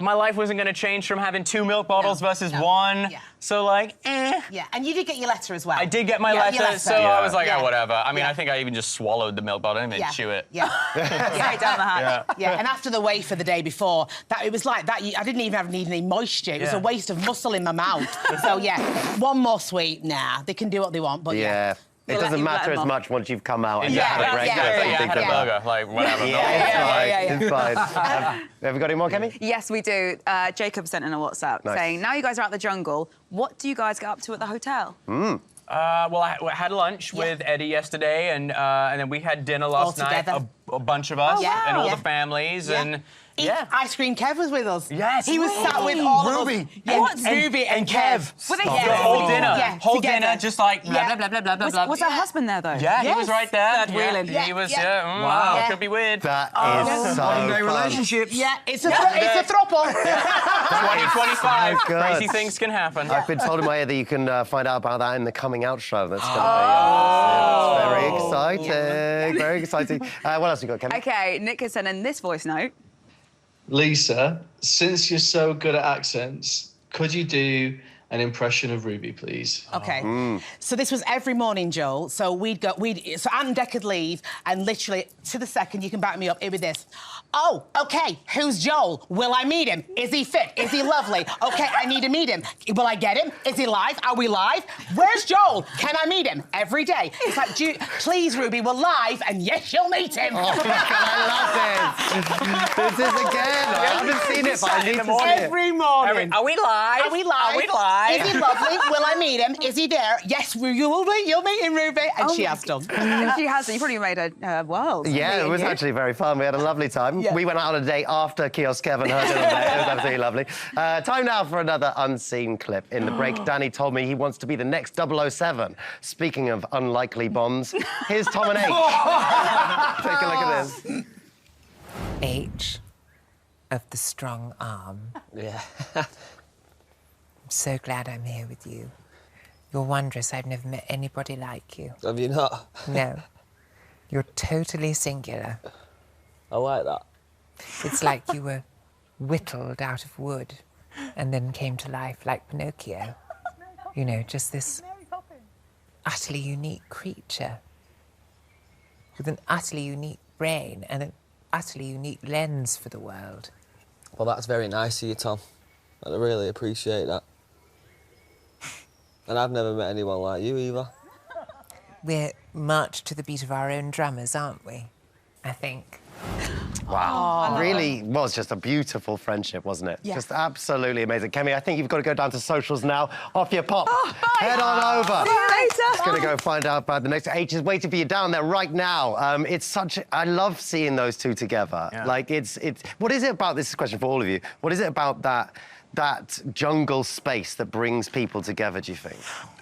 J: my life wasn't going to change from having 2 milk bottles versus 1.
I: Yeah.
J: So,
I: Yeah, and you did get your letter as well.
J: I did get my
I: Yeah, your
J: letter, so I was like,
I: Yeah.
J: oh, whatever. I mean,
I: Yeah.
J: I think I even just swallowed the milk bottle. I didn't even chew it.
I: Yeah.
B: Straight down the hatch.
I: Yeah, and after the wafer the day before, it was like that. I didn't even need any moisture. It was a waste of muscle in my mouth. So, yeah, one more sweet, nah. They can do what they want, but
A: Yeah. It
B: We'll let
A: doesn't
B: you let
A: matter
B: them
A: as
B: off.
A: much once you've come out and
I: Yeah,
A: you've had a break.
I: yeah,
A: That's
I: yeah,
A: something
J: I had a
A: about.
J: burger, like, whatever.
A: It's fine. Have we got any more, Kemi?
B: Yes, we do. Jacob sent in a WhatsApp saying, now you guys are out the jungle, what do you guys get up to at the hotel?
J: Well, I had lunch with Eddie yesterday, and then we had dinner last night,
I: together.
J: a bunch of us,
I: Oh, wow.
J: and all
I: Yeah.
J: the families, and
I: Ice Cream Kev was with us.
J: Yes.
I: He was sat with all of
J: Ruby.
I: us. Yeah,
B: What?
I: Ruby and Kev.
B: Were they
J: The
B: together?
J: whole dinner.
I: Yeah,
J: whole
I: together.
J: dinner, just like blah,
I: Yeah.
J: blah, blah, blah, blah, blah.
B: Was her husband there, though?
J: Yeah, he was right there.
B: Third wheeling.
J: He was,
I: Yeah.
J: wow,
I: Yeah.
J: could be weird.
A: That is so fun.
C: relationships.
I: Yeah, it's a throuple.
J: 2025,
A: So good.
J: crazy things can happen.
A: I've been told in my ear that you can find out about that in the coming out show. That's going to be it's very exciting. Very exciting. What else you got, Kemi?
B: OK, Nick has sent in this voice note.
L: Lisa, since you're so good at accents, could you do an impression of Ruby, please?
I: Okay. So this was every morning, Joel. So so Ant and Dec would leave, and literally to the second, you can back me up, it'd be this. Oh, okay, who's Joel? Will I meet him? Is he fit? Is he lovely? Okay, I need to meet him. Will I get him? Is he live? Are we live? Where's Joel? Can I meet him? Every day. It's like, please, Ruby, we're live, and yes, you'll meet him.
A: Oh, my God, I love this. This is again. I haven't seen it, but I need to see it.
I: Every morning.
J: Are we live?
I: Are we live?
J: Are we live?
I: Is he lovely? Will I meet him? Is he there? Yes, you will be. You'll meet him, Ruby. And she has done.
B: She has. You probably made a world.
A: Yeah, it was actually very fun. We had a lovely time.
I: Yeah.
A: We went out on a date after Kiosk Kevin heard it on there. It was absolutely lovely. Time now for another unseen clip. In the break, Danny told me he wants to be the next 007. Speaking of unlikely bonds, here's Tom and Aitch. Take a look at this.
D: Aitch, of the strong arm.
F: Yeah.
D: I'm so glad I'm here with you. You're wondrous. I've never met anybody like you.
F: Have you not?
D: No. You're totally singular.
F: I like that.
D: It's like you were whittled out of wood and then came to life like Pinocchio. You know, just this utterly unique creature with an utterly unique brain and an utterly unique lens for the world.
F: Well, that's very nice of you, Tom. I really appreciate that. And I've never met anyone like you either.
D: We're marched to the beat of our own drummers, aren't we? I think.
A: Wow. Really was just a beautiful friendship, wasn't it?
I: Yeah.
A: Just absolutely amazing. Kemi, I think you've got to go down to socials now. Off your pop.
B: Oh, bye.
A: Head on over.
B: See you later.
A: Just going to go find out about the next. Aitch is waiting for you down there right now. It's such... I love seeing those two together.
J: Yeah.
A: Like, it's... What is it about... This is a question for all of you. What is it about that jungle space that brings people together, do you think?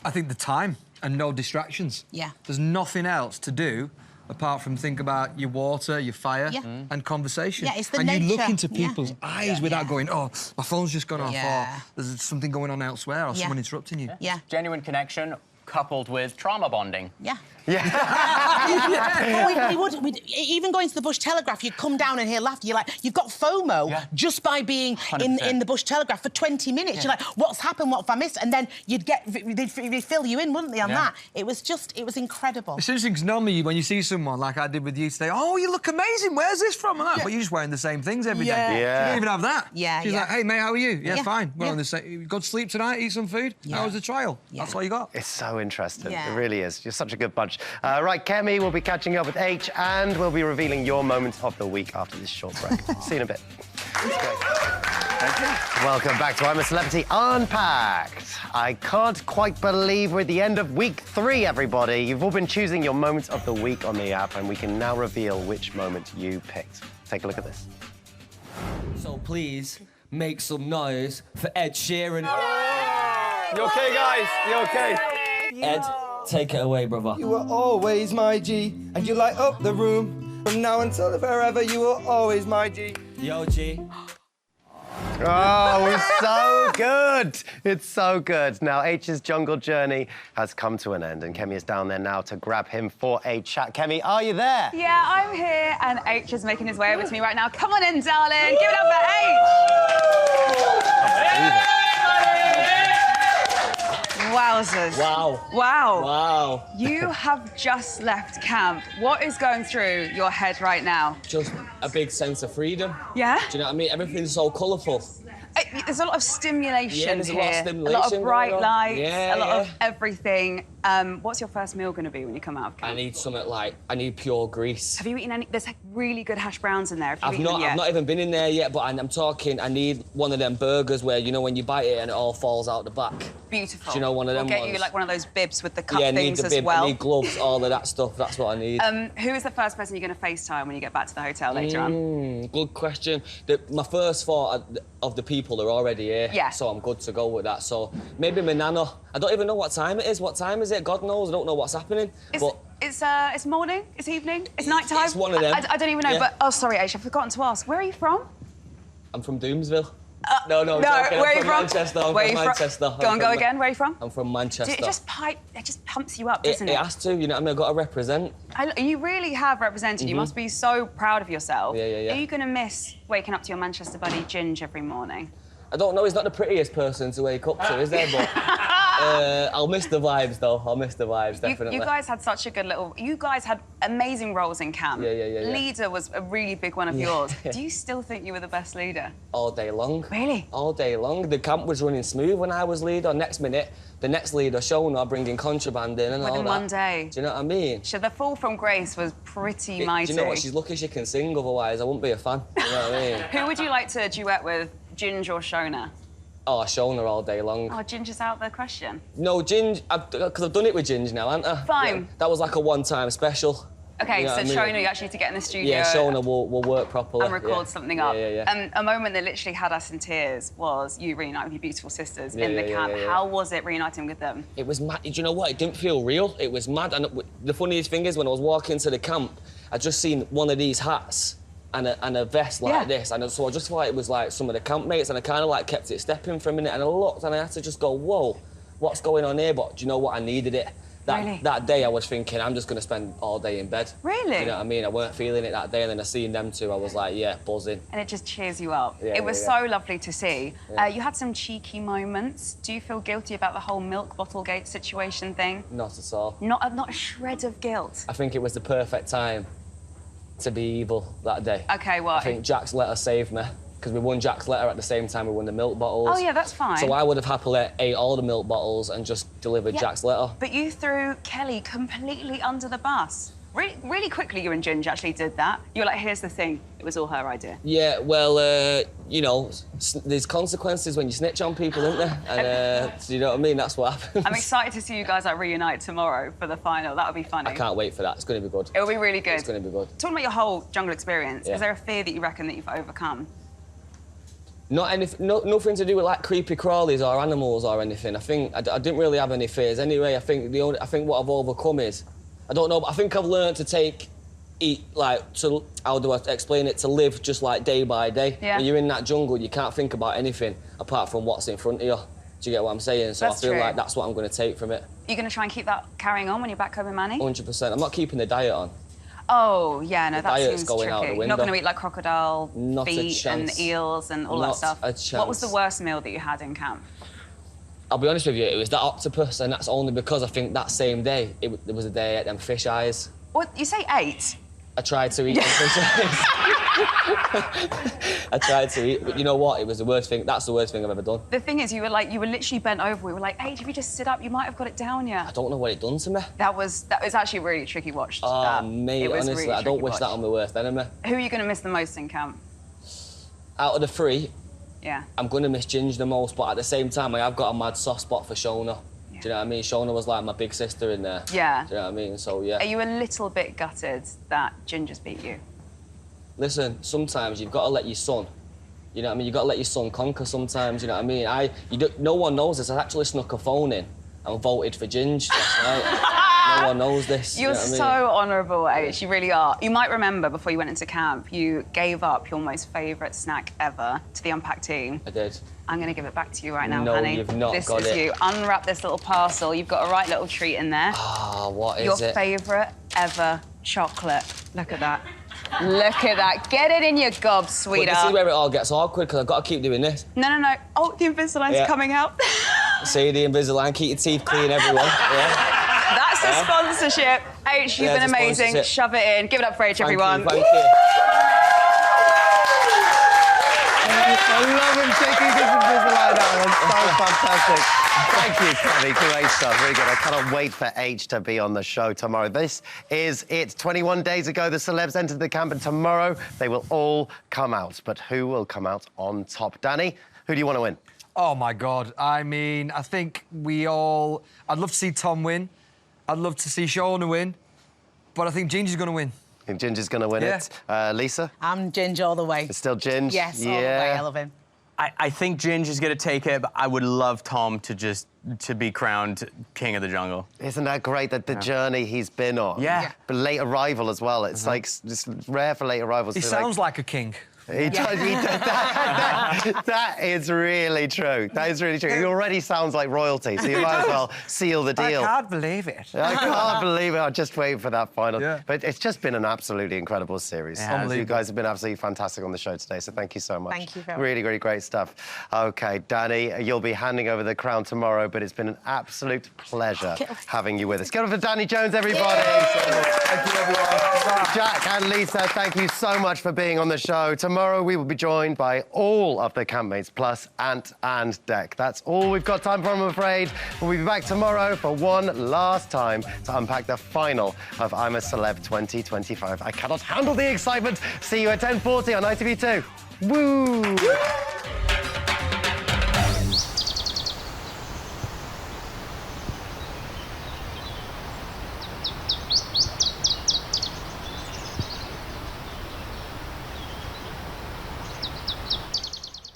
C: I think the time and no distractions.
I: Yeah.
C: There's nothing else to do apart from think about your water, your fire, and conversation.
I: Yeah, it's the
C: and you look
I: nature.
C: into people's eyes without going, oh, my phone's just gone off,
I: Yeah.
C: or there's something going on elsewhere, or
I: Yeah.
C: someone interrupting you.
I: Yeah.
J: Genuine connection coupled with trauma bonding.
I: Yeah.
A: Yeah.
I: We'd, even going to the Bush Telegraph, you'd come down and hear laughter. You're like, you've got FOMO just by being
J: 100%.
I: in the Bush Telegraph for 20 minutes. You're like, what's happened? What have I missed? And then you'd get, they'd fill you in, wouldn't they, on that? It was incredible.
C: It's interesting because normally when you see someone like I did with you today, oh, you look amazing, where's this from? And that, but you're just wearing the same things every day.
A: Yeah.
C: You don't even have that.
I: Yeah,
C: She's
I: yeah.
C: like, hey, mate, how are you? Yeah,
I: Yeah.
C: fine. We're
I: Yeah.
C: on the same... You go to sleep tonight, eat some food?
I: Yeah.
C: How was the trial?
I: Yeah.
C: That's all you got.
A: It's so interesting.
I: Yeah.
A: It really is. You're such a good bunch. Right, Kemi, we'll be catching up with Aitch and we'll be revealing your moment of the week after this short break. See you in a bit. That's great.
J: Thank you.
A: Welcome back to I'm a Celebrity Unpacked. I can't quite believe we're at the end of week 3, everybody. You've all been choosing your moment of the week on the app and we can now reveal which moment you picked. Take a look at this.
F: So please, make some noise for Ed Sheeran.
G: You OK, guys? You OK?
F: Ed, take it away, brother.
M: You were always my G, and you light up the room. From now until forever, you were always my G.
F: Yo, G.
A: Oh, it's so good. It's so good. Now, Aitch's jungle journey has come to an end, and Kemi is down there now to grab him for a chat. Kemi, are you there?
B: Yeah, I'm here, and Aitch is making his way over to me right now. Come on in, darling. Give it up for Aitch. Wowzers.
F: Wow.
B: Wow.
F: Wow.
B: You have just left camp. What is going through your head right now?
F: Just a big sense of freedom.
B: Yeah?
F: Do you know what I mean? Everything's so colourful.
B: There's a lot of stimulation
F: Yeah, there's a
B: here.
F: lot of stimulation
B: a lot of bright
F: going on.
B: lights,
F: Yeah,
B: a lot of
F: yeah.
B: everything. What's your first meal going to be when you come out of camp?
F: I need something like, I need pure grease.
B: Have you eaten any? There's like really good hash browns in there. Have you
F: I've
B: eaten
F: not,
B: them yet?
F: I've not even been in there yet, but I'm talking, I need one of them burgers where, you know, when you bite it and it all falls out the back.
B: Beautiful.
F: Do you know one of them
B: We'll get you
F: ones?
B: like one of those bibs with the cup
F: Yeah, I need
B: things
F: the
B: as
F: bib,
B: well.
F: I need gloves, all of that stuff, that's what I need.
B: Who is the first person you're going to FaceTime when you get back to the hotel later on?
F: Good question. My first thought of the people are already here,
B: Yeah.
F: so I'm good to go with that. So maybe my nana. I don't even know what time it is. What time is it? God knows. I don't know what's happening.
B: It's morning, it's evening, it's night time.
F: It's one of them.
B: I don't even know,
F: Yeah.
B: but oh, sorry, Aitch, I've forgotten to ask. Where are you from?
F: I'm from Doomsville. No,
B: no,
F: joking.
B: where are
F: I'm
B: you
F: from
B: from?
F: Manchester. I'm
B: Where are
F: from
B: you
F: Manchester.
B: Go on, go again. Where are you from?
F: I'm from Manchester.
B: It just pumps you up, doesn't it?
F: It has to, you know what I mean? I've got to represent.
B: You really have represented. You must be so proud of yourself.
F: Yeah.
B: Are you going to miss waking up to your Manchester buddy Ginge every morning?
F: I don't know, he's not the prettiest person to wake up to, is there? But I'll miss the vibes, though. I'll miss the vibes, definitely.
B: You guys had such a good little... You guys had amazing roles in camp.
F: Yeah.
B: Leader was a really big one of yours. Do you still think you were the best leader?
F: All day long.
B: Really?
F: All day long. The camp was running smooth when I was leader. Next minute, the next leader, Shona, bringing contraband in and all that.
B: Within one day.
F: Do you know what I mean?
B: So the fall from grace was pretty mighty.
F: Do you know what? She's lucky she can sing, otherwise I wouldn't be a fan. Do you know what I mean?
B: Who would you like to duet with, Ginge or Shona?
F: Oh, Shona all day long.
B: Oh, Ginge is out the question.
F: No, Ginge, because I've done it with Ginge now, haven't I?
B: Fine.
F: Yeah, that was like a one-time special.
B: Okay,
F: You know
B: so
F: what I mean?
B: Shona, you actually need to get in the studio.
F: Yeah, Shona will work properly.
B: And record something up.
F: Yeah.
B: A moment that literally had us in tears was you reuniting with your beautiful sisters in the camp.
F: Yeah.
B: How was it reuniting with them?
F: It was mad. Do you know what? It didn't feel real. It was mad. And the funniest thing is, when I was walking to the camp, I just seen one of these hats, and a vest like this, and so I just thought it was like some of the campmates, and I kind of like kept it stepping for a minute, and I looked, and I had to just go, whoa, what's going on here? But do you know what? I needed it. That day I was thinking, I'm just going to spend all day in bed.
B: Really?
F: You know what I mean? I weren't feeling it that day, and then I seen them two, I was like, yeah, buzzing.
B: And it just cheers you up.
F: Yeah,
B: it was so lovely to see. You had some cheeky moments. Do you feel guilty about the whole milk bottle gate situation thing?
F: Not at all.
B: Not a shred of guilt?
F: I think it was the perfect time to be evil that day.
B: OK, why?
F: I think Jack's letter saved me, because we won Jack's letter at the same time we won the milk bottles.
B: Oh, yeah, that's fine.
F: So I would have happily ate all the milk bottles and just delivered Jack's letter.
B: But you threw Kelly completely under the bus. Really quickly, you and Ginge actually did that. You were like, here's the thing, it was all her idea.
F: Yeah, well, you know, there's consequences when you snitch on people, isn't there? And, so you know what I mean? That's what happens.
B: I'm excited to see you guys like reunite tomorrow for the final. That'll be funny.
F: I can't wait for that. It's going to be good.
B: It'll be really good.
F: It's going to be good.
B: Talking about your whole jungle experience, is there a fear that you reckon that you've overcome?
F: Nothing to do with like creepy crawlies or animals or anything. I think I didn't really have any fears anyway. I think what I've overcome is, I don't know, but I think I've learned to how do I explain it? To live just like day by day.
B: Yeah.
F: When you're in that jungle, you can't think about anything apart from what's in front of you. Do you get what I'm saying? So
B: That's
F: I feel
B: true.
F: like that's what I'm going to take from it.
B: Are you going to try and keep that carrying on when you're back home in Manny?
F: 100%. I'm not keeping the diet on.
B: Oh, yeah, no, that
F: diet's
B: seems
F: going
B: tricky.
F: out the
B: You're
F: window.
B: not going to eat like crocodile
F: Not a
B: feet and
F: chance.
B: eels and all
F: Not
B: that stuff.
F: a chance.
B: What was the worst meal that you had in camp?
F: I'll be honest with you, it was that octopus, and that's only because I think that same day, there was a day I ate them fish eyes.
B: What, you say 8?
F: I tried to eat them fish eyes. I tried to eat, but you know what? It was the worst thing. That's the worst thing I've ever done.
B: The thing is, you were literally bent over. We were like, Aitch, if you just sit up, you might have got it down, yeah.
F: I don't know what it done to me.
B: That was actually a really tricky watch.
F: Oh, mate, honestly,
B: really
F: I don't
B: tricky
F: wish
B: watch.
F: that on my worst enemy.
B: Who are you going to miss the most in camp?
F: Out of the three,
B: Yeah.
F: I'm going to miss Ginge the most, but at the same time, I have got a mad soft spot for Shona. Do you know what I mean? Shona was like my big sister in there.
B: Yeah.
F: Do you know what I mean? So, yeah.
B: Are you a little bit gutted that Ginger's beat you?
F: Listen, sometimes you've got to let your son, you know what I mean? You've got to let your son conquer sometimes, you know what I mean? No one knows this. I actually snuck a phone in and voted for Ginge last night. No one knows this.
B: You're
F: you know what I mean?
B: so honourable, Aitch. You really are. You might remember before you went into camp, you gave up your most favourite snack ever to the Unpacked team.
F: I did.
B: I'm going to give it back to you right now,
F: No,
B: honey.
F: you've not
B: this
F: got
B: is
F: it.
B: you. Unwrap this little parcel. You've got a right little treat in there.
F: Ah, what is
B: Your
F: it?
B: favourite ever chocolate. Look at that. Look at that. Get it in your gob,
F: But
B: sweetheart.
F: this is where it all gets awkward, because I've got to keep doing this.
B: No. Oh, the Invisalign's coming out.
F: See the Invisalign, keep your teeth clean, everyone. Yeah.
B: That's a sponsorship. Aitch, you've been
F: it's a
B: amazing.
F: sponsorship.
B: Shove it in. Give it up for Aitch,
F: Thank
B: everyone.
F: you, thank you.
A: I love him taking his Invisalign out. It's so fantastic. Thank you, Kemi. Great stuff. Really good. I cannot wait for Aitch to be on the show tomorrow. This is it. 21 days ago, the celebs entered the camp, and tomorrow they will all come out. But who will come out on top? Danny, who do you want to win?
C: Oh, my God. I mean, I think I'd love to see Tom win. I'd love to see Shona win. But I think Ginger's going to win.
A: I think Ginger's going to win it. Lisa?
I: I'm Ginge all the way.
A: It's still Ginge?
I: Yes, all the way. I love him.
J: I think Ginge is going to take it, but I would love Tom to be crowned king of the jungle.
A: Isn't that great, that the journey he's been on?
J: Yeah.
A: But late arrival as well. It's like, it's rare for late arrivals.
C: He sounds like a king.
A: He does. That is really true. That is really true. He already sounds like royalty, so you might as well seal the deal.
C: I can't believe it.
A: I can't believe it. I'm just waiting for that final.
C: Yeah.
A: But it's just been an absolutely incredible series. You guys have been absolutely fantastic on the show today, so thank you so much.
I: Thank you very much.
A: Really, really great stuff. OK, Danny, you'll be handing over the crown tomorrow, but it's been an absolute pleasure having you with us. Get up for Danny Jones, everybody. Thank you, everyone. Jack and Lisa, thank you so much for being on the show. Tomorrow we will be joined by all of the campmates, plus Ant and Dec. That's all we've got time for, I'm afraid. We'll be back tomorrow for one last time to unpack the final of I'm a Celeb 2025. I cannot handle the excitement. See you at 10:40 on ITV2. Woo!